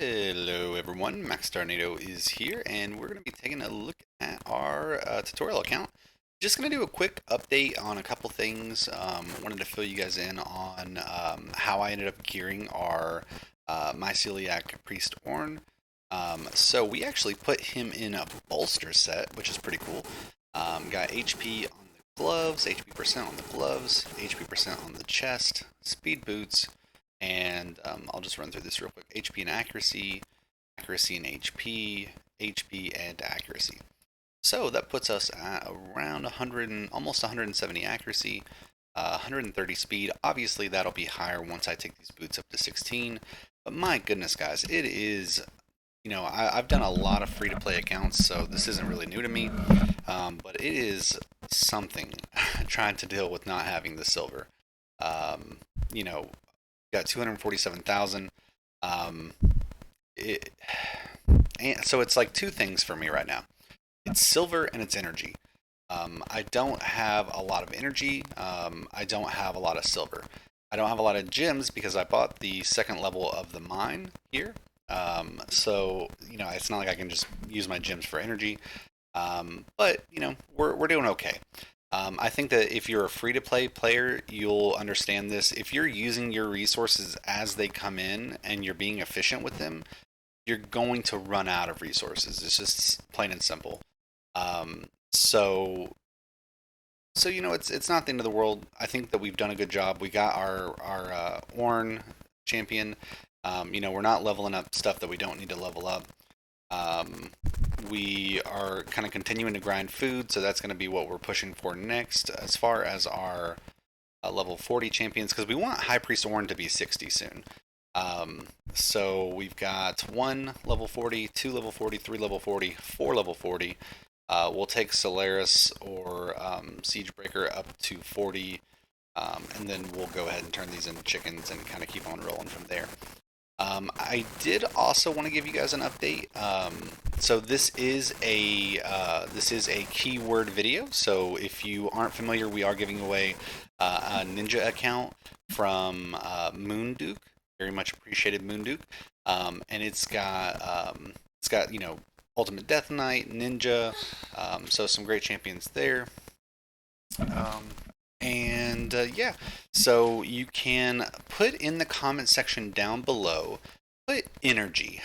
Hello everyone, Max Tornado is here, and we're going to be taking a look at our tutorial account. Just going to do a quick update on a couple things. Wanted to fill you guys in on how I ended up gearing our Myceliac Priest Ornn. So we actually put him in a bolster set, which is pretty cool. Got HP on the gloves, HP percent on the gloves, HP percent on the chest, speed boots, and I'll just run through this real quick. HP and accuracy, accuracy and HP, HP and accuracy. So that puts us at around 100 and almost 170 accuracy, 130 speed. Obviously that'll be higher once I take these boots up to 16. But my goodness, guys, it is, I've done a lot of free-to-play accounts, so this isn't really new to me. But it is something trying to deal with not having the silver. Um, you know, got 247,000. Um, it, and so it's like two things for me right now. It's silver and it's energy. I don't have a lot of energy. I don't have a lot of silver. I don't have a lot of gems because I bought the second level of the mine here. So it's not like I can just use my gems for energy. But we're doing okay. I think that if you're a free-to-play player, you'll understand this. If you're using your resources as they come in and you're being efficient with them, you're going to run out of resources. It's just plain and simple. Um, so, it's not the end of the world. I think that we've done a good job. We got our Ornn champion. We're not leveling up stuff that we don't need to level up. Um, we are kind of continuing to grind food, so that's going to be what we're pushing for next as far as our level 40 champions, because we want High Priest Ornn to be 60 soon. So we've got one level 40, two level 40, three level 40, four level 40. We'll take Solaris or Siegebreaker up to 40, and then we'll go ahead and turn these into chickens and kind of keep on rolling from there. I did also want to give you guys an update. So this is a keyword video. So if you aren't familiar, we are giving away a ninja account from Moonduke. Very much appreciated, Moonduke. And it's got Ultimate Death Knight, Ninja. So some great champions there. Um, and so you can put in the comment section down below, put energy.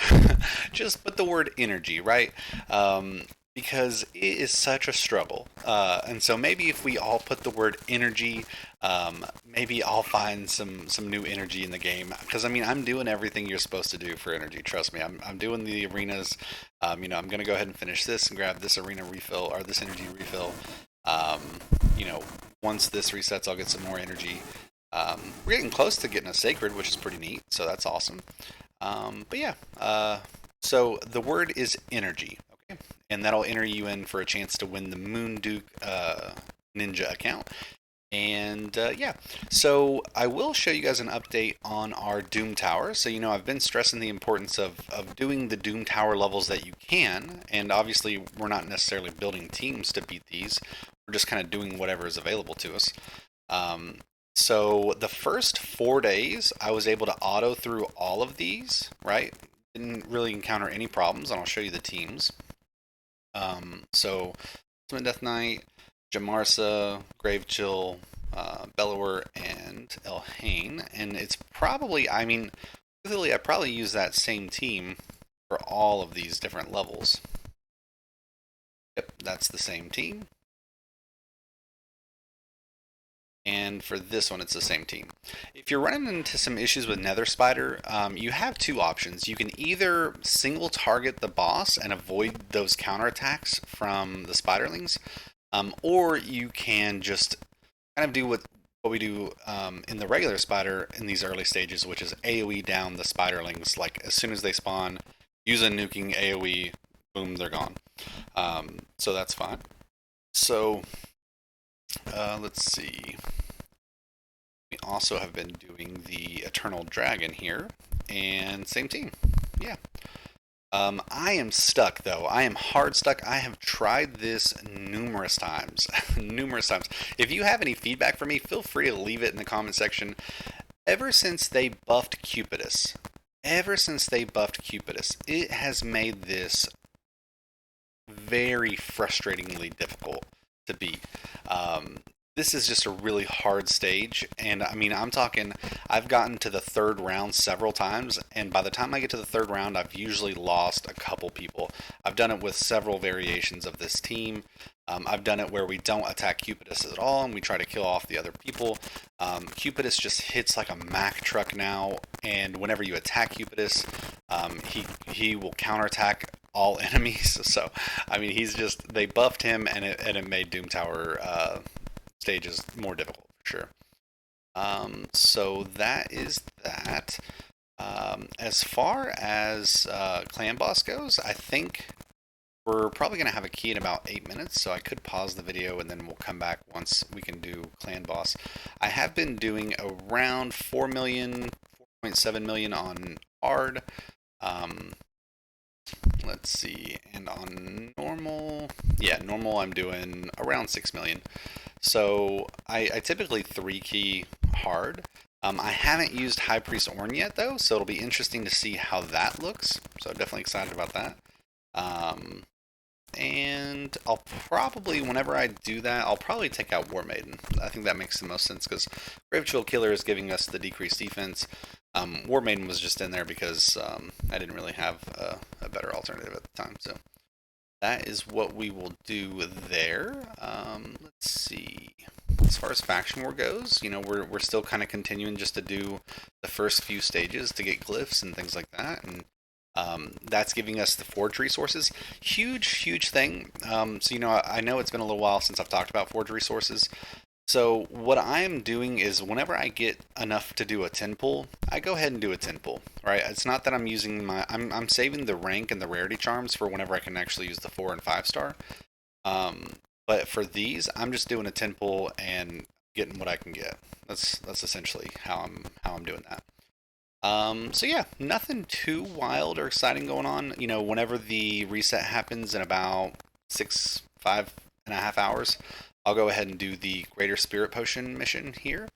Just put the word energy, right? Because it is such a struggle. And so maybe if we all put the word energy, maybe I'll find some new energy in the game. Because I mean, I'm doing everything you're supposed to do for energy. Trust me, I'm doing the arenas. I'm gonna go ahead and finish this and grab this arena refill or this energy refill. Um, you know, Once this resets, I'll get some more energy. We're getting close to getting a sacred, which is pretty neat. So that's awesome. But yeah, so the word is energy, okay, and that'll enter you in for a chance to win the Moon Duke Ninja account. And so I will show you guys an update on our Doom Tower. So I've been stressing the importance of doing the Doom Tower levels that you can, and obviously we're not necessarily building teams to beat these. We're just kind of doing whatever is available to us. So the first 4 days, I was able to auto through all of these, right? Didn't really encounter any problems, and I'll show you the teams. So Ultimate Death Knight, Jamarsa, Gravechill, Bellower, and Elhain. And it's probably, really, I probably use that same team for all of these different levels. Yep, that's the same team. And for this one, it's the same team. If you're running into some issues with Nether Spider, you have two options. You can either single target the boss and avoid those counterattacks from the Spiderlings, or you can just kind of do what we do in the regular Spider in these early stages, which is AoE down the Spiderlings. Like as soon as they spawn, use a nuking AoE, boom, they're gone. So that's fine. So let's see. We also have been doing the Eternal Dragon here, and same team. Yeah. I am stuck though. I am hard stuck. I have tried this numerous times. Numerous times. If you have any feedback for me, feel free to leave it in the comment section. Ever since they buffed Cupidus, ever since they buffed Cupidus, it has made this very frustratingly difficult to beat. Um, this is just a really hard stage, and I mean, I'm talking, I've gotten to the third round several times, and by the time I get to the third round, I've usually lost a couple people. I've done it with several variations of this team. I've done it where we don't attack Cupidus at all, and we try to kill off the other people. Cupidus just hits like a Mack truck now, and whenever you attack Cupidus, he will counterattack all enemies. So, I mean, they buffed him, and it made Doom Tower stages more difficult for sure. So that is that. As far as clan boss goes, I think we're probably going to have a key in about 8 minutes, so I could pause the video and then we'll come back once we can do clan boss. I have been doing around 4 million, 4.7 million on hard. Let's see, and on normal, yeah, normal I'm doing around 6 million. So I typically 3 key hard. I haven't used High Priest Ornn yet though, so it'll be interesting to see how that looks. So definitely excited about that. And I'll probably, whenever I do that, I'll probably take out War Maiden. I think that makes the most sense because Grave Killer is giving us the decreased defense. War Maiden was just in there because I didn't really have a better alternative at the time. So that is what we will do there. Let's see. As far as faction war goes, you know, we're still kind of continuing just to do the first few stages to get glyphs and things like that, and that's giving us the forge resources. Huge thing. So you know, I know it's been a little while since I've talked about forge resources. So what I am doing is whenever I get enough to do a 10 pull, I go ahead and do a 10 pull, right? It's not that I'm using I'm saving the rank and the rarity charms for whenever I can actually use the 4 and 5 star. But for these, I'm just doing a 10 pull and getting what I can get. That's essentially how I'm doing that. So yeah, nothing too wild or exciting going on. You know, whenever the reset happens in about 5.5 hours, I'll go ahead and do the Greater Spirit Potion mission here.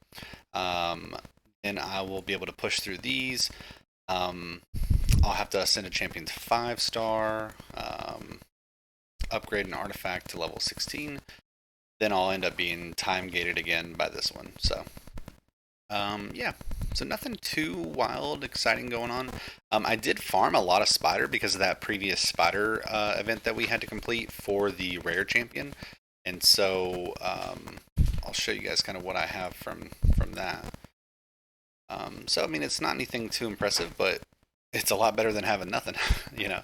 Then I will be able to push through these. I'll have to ascend a champion to 5 star, upgrade an artifact to level 16. Then I'll end up being time gated again by this one. So, yeah. So nothing too wild, exciting going on. I did farm a lot of Spider because of that previous Spider event that we had to complete for the rare champion. And so I'll show you guys kind of what I have from that. So I mean, it's not anything too impressive, but it's a lot better than having nothing, you know.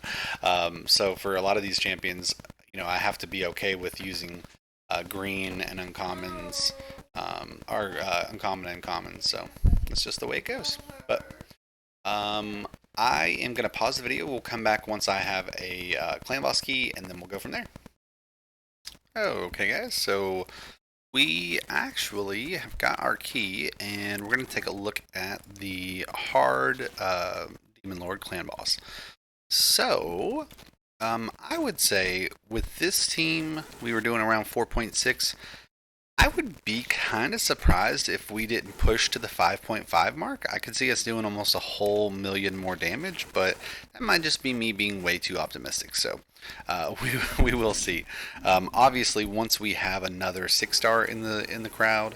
So for a lot of these champions, you know, I have to be okay with using green and uncommons, or uncommon and commons. So that's just the way it goes. But I am gonna pause the video. We'll come back once I have a clan boss key, and then we'll go from there. Okay, guys. So we actually have got our key, and we're going to take a look at the hard Demon Lord clan boss. So, I would say with this team, we were doing around 4.6. I would be kind of surprised if we didn't push to the 5.5 mark. I could see us doing almost a whole million more damage, but that might just be me being way too optimistic. So we will see. Obviously, once we have another 6 star in the crowd,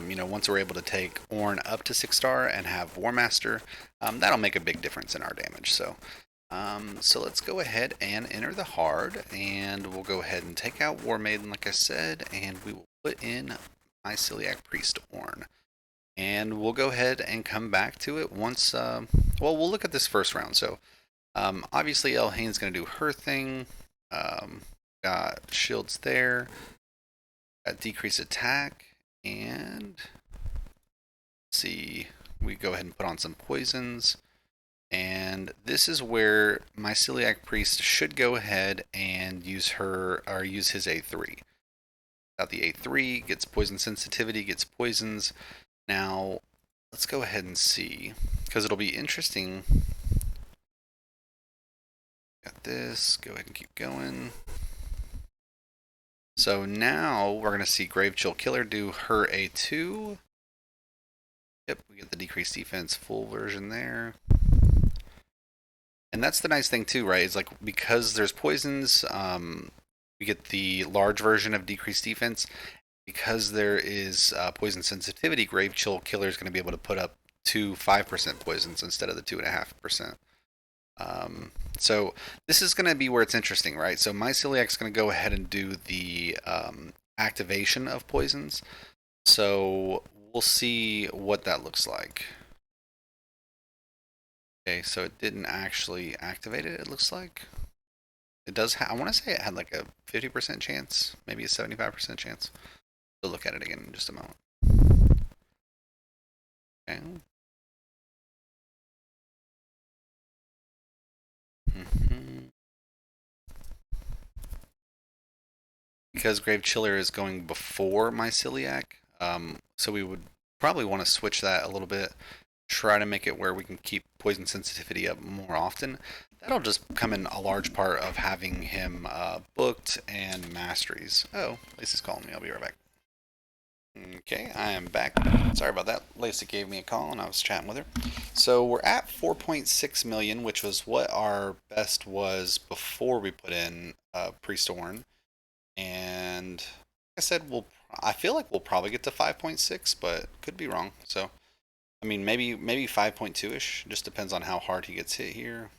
you know, once we're able to take Ornn up to 6 star and have War Master, that'll make a big difference in our damage. So. So let's go ahead and enter the hard, and we'll go ahead and take out War Maiden, like I said, and we will put in Myceliac Priest Ornn. And we'll go ahead and come back to it once, well, we'll look at this first round. So, obviously Elhane's going to do her thing. Got shields there, got decreased attack, and let's see, we go ahead and put on some poisons. And this is where Myceliac Priest should go ahead and use his A3. Got the A3, gets poison sensitivity, gets poisons. Now, let's go ahead and see, because it'll be interesting. Got this, go ahead and keep going. So now we're going to see Grave Killer do her A2. Yep, we get the decreased defense full version there. And that's the nice thing too, right? Is like because there's poisons, we get the large version of decreased defense. Because there is poison sensitivity, Grave Chill Killer is going to be able to put up two 5% poisons instead of the 2.5%. So this is going to be where it's interesting, right? So my Celiac's going to go ahead and do the activation of poisons. So we'll see what that looks like. Okay, so it didn't actually activate it, it looks like. It does I want to say it had like a 50% chance, maybe a 75% chance. We'll look at it again in just a moment. Okay. Mm-hmm. Because Grave Chiller is going before my Celiac, so we would probably want to switch that a little bit. Try to make it where we can keep poison sensitivity up more often. That'll just come in a large part of having him booked and masteries. Oh, Lacey's calling me. I'll be right back. Okay, I am back. Sorry about that. Lacey gave me a call and I was chatting with her. So we're at 4.6 million, which was what our best was before we put in Priest Orn. And like I said, I feel like we'll probably get to 5.6, but could be wrong. So I mean, maybe 5.2 ish. Just depends on how hard he gets hit here.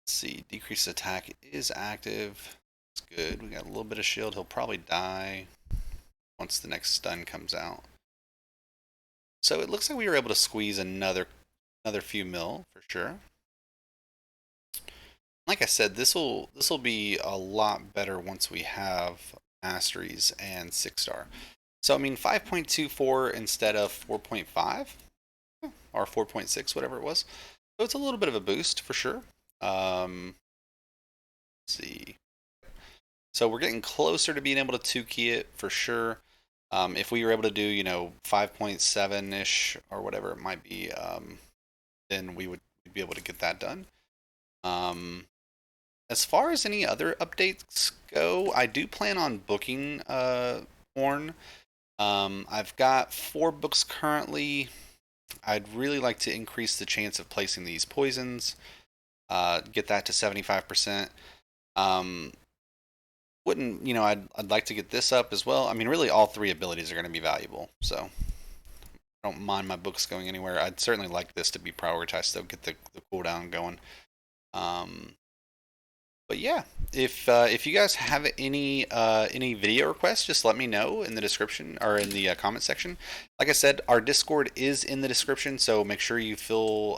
Let's see, decreased attack is active. It's good. We got a little bit of shield. He'll probably die once the next stun comes out. So it looks like we were able to squeeze another few mil for sure. Like I said, this will be a lot better once we have masteries and 6-star. So I mean 5.24 instead of 4.5 or 4.6, whatever it was. So it's a little bit of a boost for sure. Let's see. So we're getting closer to being able to 2-key it for sure. If we were able to do, 5.7-ish or whatever it might be, then we'd be able to get that done. As far as any other updates go, I do plan on booking Horn. I've got 4 books currently. I'd really like to increase the chance of placing these poisons, get that to 75%. Wouldn't, I'd like to get this up as well. I mean, really all 3 abilities are going to be valuable, so I don't mind my books going anywhere. I'd certainly like this to be prioritized, so get the cooldown going. But yeah, if you guys have any video requests, just let me know in the description or in the comment section. Like I said, our Discord is in the description, so make sure you feel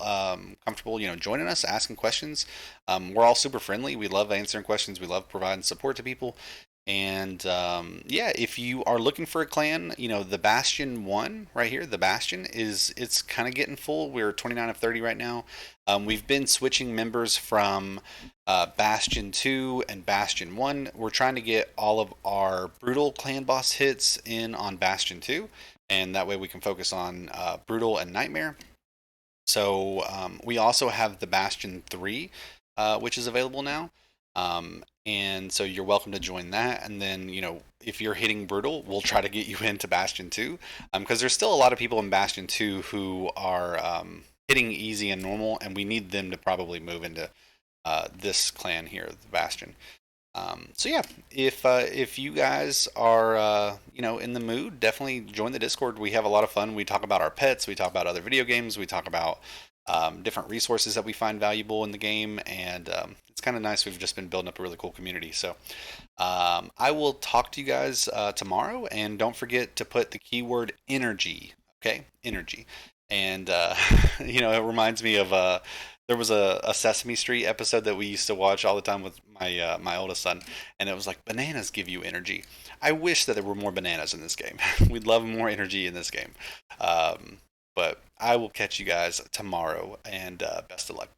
comfortable, joining us, asking questions. We're all super friendly. We love answering questions. We love providing support to people. And yeah, if you are looking for a clan, the Bastion 1 right here, the Bastion, it's kind of getting full. We're 29 of 30 right now. We've been switching members from Bastion 2 and Bastion 1. We're trying to get all of our Brutal clan boss hits in on Bastion 2, and that way we can focus on Brutal and Nightmare. So we also have the Bastion 3, which is available now. And so you're welcome to join that. And then, if you're hitting Brutal, we'll try to get you into Bastion 2. Because there's still a lot of people in Bastion 2 who are hitting easy and normal, and we need them to probably move into this clan here, the Bastion. So yeah, if you guys are in the mood, definitely join the Discord. We have a lot of fun. We talk about our pets. We talk about other video games. We talk about different resources that we find valuable in the game, and it's kind of nice. We've just been building up a really cool community. So I will talk to you guys tomorrow, and don't forget to put the keyword energy. Okay, energy, and it reminds me of there was a Sesame Street episode that we used to watch all the time with my oldest son, and it was like bananas give you energy. I wish that there were more bananas in this game. We'd love more energy in this game. But I will catch you guys tomorrow, and best of luck.